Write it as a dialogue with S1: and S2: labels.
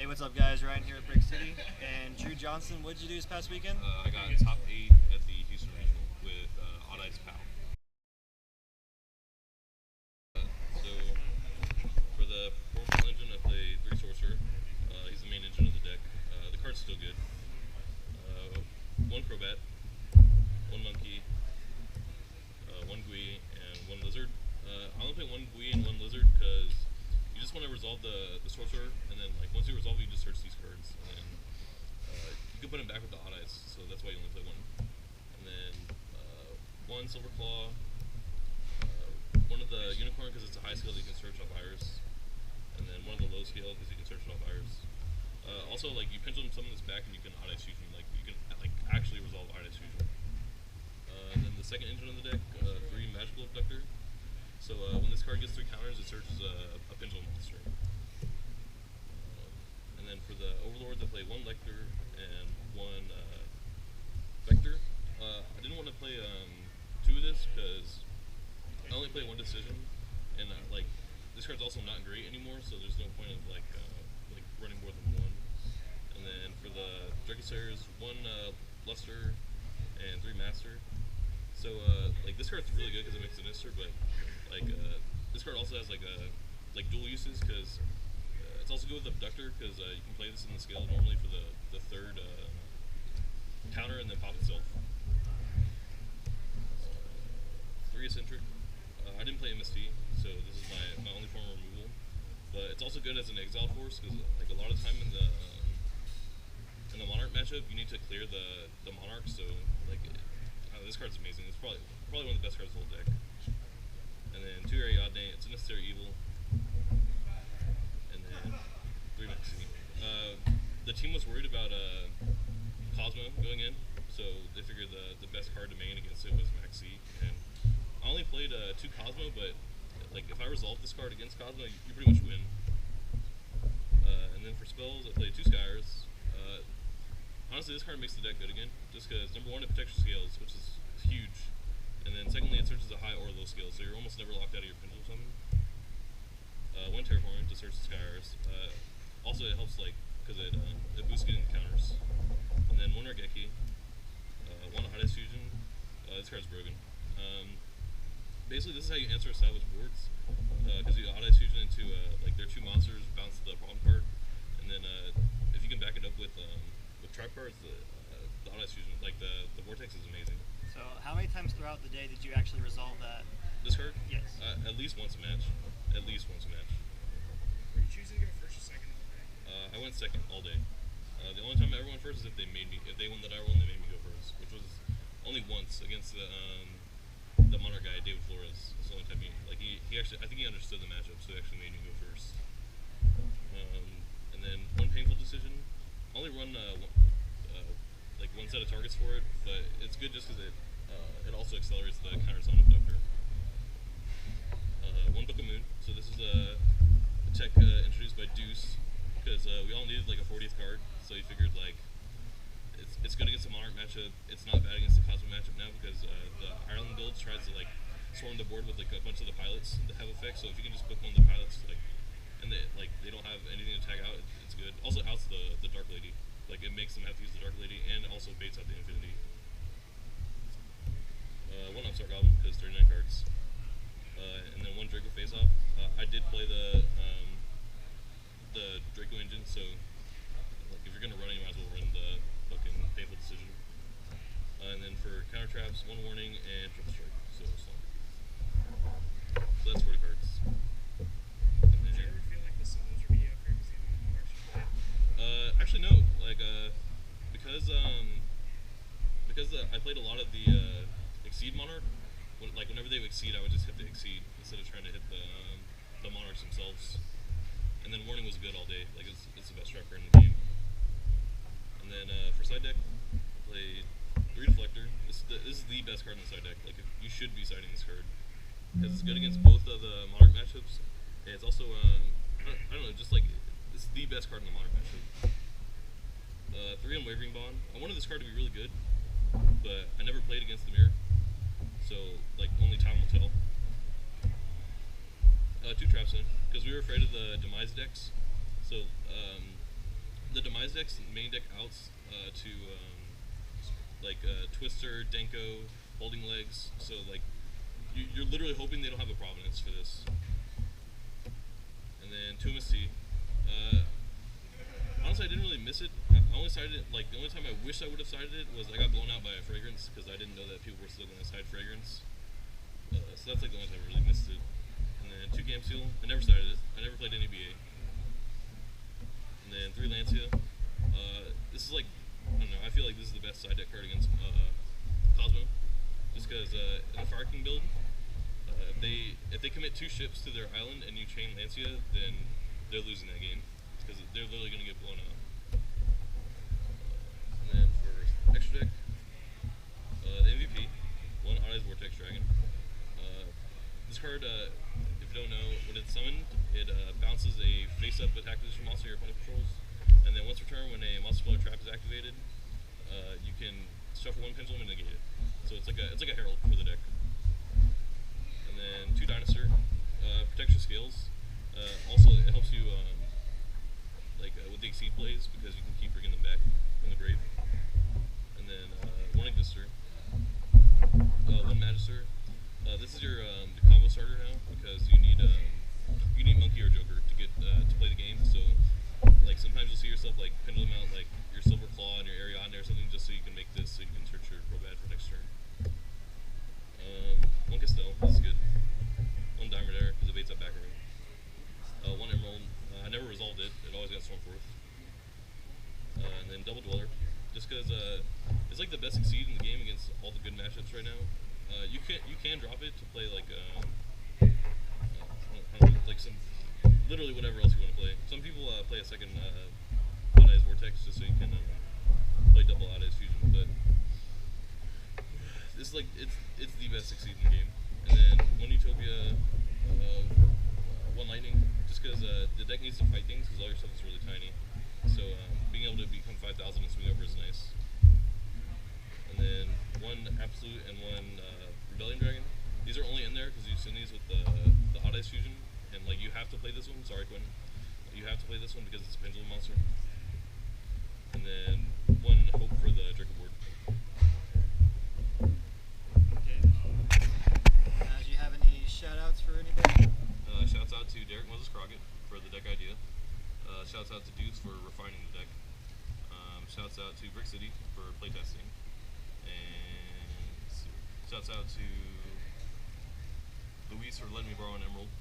S1: Hey, what's up, guys? Ryan here at Brick City. And Drew Johnson, what did you do this past weekend?
S2: I got top 8 at the Houston Regional with Odd Ice Pow. So, for the Orbital engine, I played 3 Sorcerer. He's the main engine of the deck. The card's still good. 1 Crobat, 1 Monkey, 1 Gui, and 1 Lizard. I only play 1 Gui and 1 Lizard because you just want to resolve the Sorcerer, and then like once you resolve it, you just search these cards, and then you can put him back with the Odd Ice, so that's why you only play 1. And then 1 Silver Claw, 1 of the Unicorn because it's a high scale that you can search off Iris, and then 1 of the low scale because you can search it off Iris. Also, like you pendulum summon this back and you can Odd Ice Fusion, like you can like actually resolve Odd Ice Fusion. And then the second engine of the deck, 3 Magical Abductor. So when this card gets 3 counters, it searches a pendulum monster. And then for the Overlords, I play 1 Lecter and 1 Vector. I didn't want to play 2 of this because I only play 1 decision, and like this card's also not great anymore, so there's no point of like running more than 1. And then for the Dracosairs, 1 Luster and 3 Master. So like this card's really good because it makes a Nister, but like this card also has like dual uses because it's also good with Abductor because you can play this in the skill normally for the 3rd counter and then pop itself. 3 Eccentric. I didn't play MST, so this is my only form of removal. But it's also good as an exile force because like a lot of time in the Monarch matchup, you need to clear the Monarch. So like this card's amazing. It's probably one of the best cards of the whole deck. And then 2 Ariadne. It's a necessary evil. And then 3 Maxi. The team was worried about Cosmo going in, so they figured the best card to main against it was Maxi. And I only played 2 Cosmo, but like if I resolve this card against Cosmo, you pretty much win. And then for spells, I played 2 Skyres. Honestly, this card makes the deck good again, just because number 1 it protects your scales, which is huge, and then secondly it searches a high or low scale, so you're almost never locked out of your pendulum summon. 1 Terraforming to search the Skyres. Also, it helps like because it boosts getting counters. And then 1 Regeki, 1 Odd Ice Fusion. This card's broken. Basically, this is how you answer established boards, because you Odd Ice Fusion into like their 2 monsters, bounce the problem card, and then if you can back it up with trap cards, the Odd Ice Fusion, like the Vortex is amazing.
S1: So, how many times throughout the day did you actually resolve that?
S2: This card?
S1: Yes.
S2: At least once a match. At least once a match.
S3: Were you choosing to go first or second all day?
S2: I went second all day. The only time I ever went first is if they won that I won, they made me go first, which was only once against the Monarch guy, David Flores. That's the only time he actually, I think he understood the matchup, so he actually made me go first. And then 1 painful decision. I only run like 1 set of targets for it, but it's good just because it also accelerates the counters on Abductor. 1 Book of Moon. So this is a tech introduced by Deuce because we all needed like a 40th card, so he figured like it's good against the Monarch matchup. It's not bad against the Cosmo matchup now because the Ireland build tries to like swarm the board with like a bunch of the pilots that have effects. So if you can just book 1 of the pilots, like, and they don't have anything to tag out, it's good. Also outs the Dark Lady. Like it makes them have to use the Dark Lady, and also baits out the Infinity. 1 Upstart Goblin because 39 cards, and then 1 Draco Face Off. I did play the Draco engine, so like if you're gonna run it, you might as well run the fucking painful decision. And then for counter traps, 1 warning and triple strike. So that's 40 cards.
S3: Did you ever feel like the summons were mediocre because you didn't know how much you played?
S2: Actually no, like because I played a lot of the Exceed Monarch. Whenever they would Exceed, I would just hit the Exceed instead of trying to hit the Monarchs themselves. And then warning was good all day. Like it's the best trap card in the game. And then for side deck, I played 3 Deflector. This is the best card in the side deck. Like you should be siding this card because it's good against both of the Monarch matchups. And it's also I don't know, just like this is the best card in the Monarch matchup. 3 Unwavering Bond. I wanted this card to be really good, but I never played against the mirror, so like only time will tell. 2 Traps in because we were afraid of the Demise decks, so my deck's main deck outs to Twister, Denko, Holding Legs. So like you're literally hoping they don't have a Providence for this. And then Tumacy. Honestly, I didn't really miss it. I only sided it, like, the only time I wish I would have sided it was I got blown out by a Fragrance because I didn't know that people were still going to side Fragrance. So that's like the only time I really missed it. And then 2 Gam Seal. I never sided it. I never played any BA. And then 3 Lancia. This is like, I don't know, I feel like this is the best side deck card against Cosmo. Just because in the Fire King build, if they commit 2 ships to their island and you chain Lancia, then they're losing that game. Because they're literally going to get blown out. And then for extra deck, the MVP, 1 Odd Eyes Vortex Dragon. This card, if you don't know, when it's summoned, it bounces a face-up attack position monster your opponent controls. And then once per turn, when a monster flow trap is activated, you can shuffle 1 pendulum and negate it. So it's like a herald for the deck. And then 2 Dinosaur, protects your scales. Also, it helps you with the Exceed plays because you can keep bringing them back from the grave. And then 1 Ignister, 1 Magister. This is your combo starter now because you need Monkey or Joker to get to play the game. So like sometimes you'll see yourself like pendulum out like your Silver Claw and your Ariadne or something just so you can make this so you can search your Probad for next turn. 1 Castell, this is good. 1 Diamond Air because it baits up back ring. 1 Emerald. I never resolved it. It always got Stormforth. And then Double Dweller, just because it's like the best Exceed in the game against all the good matchups right now. You can drop it to play like I don't know, like some literally whatever else you want to play. Some people play a second Odd Eyes Vortex just so you can play double Odd Eyes Fusion, but it's like it's the best Exceed in the game. And then 1 Utopia, 1 Lightning. Just because the deck needs to fight things because all your stuff is really tiny. So being able to become 5,000 and swing over is nice. And then 1 Absolute and 1 Rebellion Dragon. These are only in there because you've seen these with the Odd Eyes Fusion. And like you have to play this one. Sorry, Quinn. You have to play this one because it's a Pendulum monster. And then 1 Hope for the Draco board.
S1: Okay. Do you have any shout-outs for anybody?
S2: Shouts out to Derrick Moses Crockett for the deck idea. Shouts out to Deuce for refining the deck. Shouts out to Brick City for playtesting. And shouts out to Luis for letting me borrow an emerald.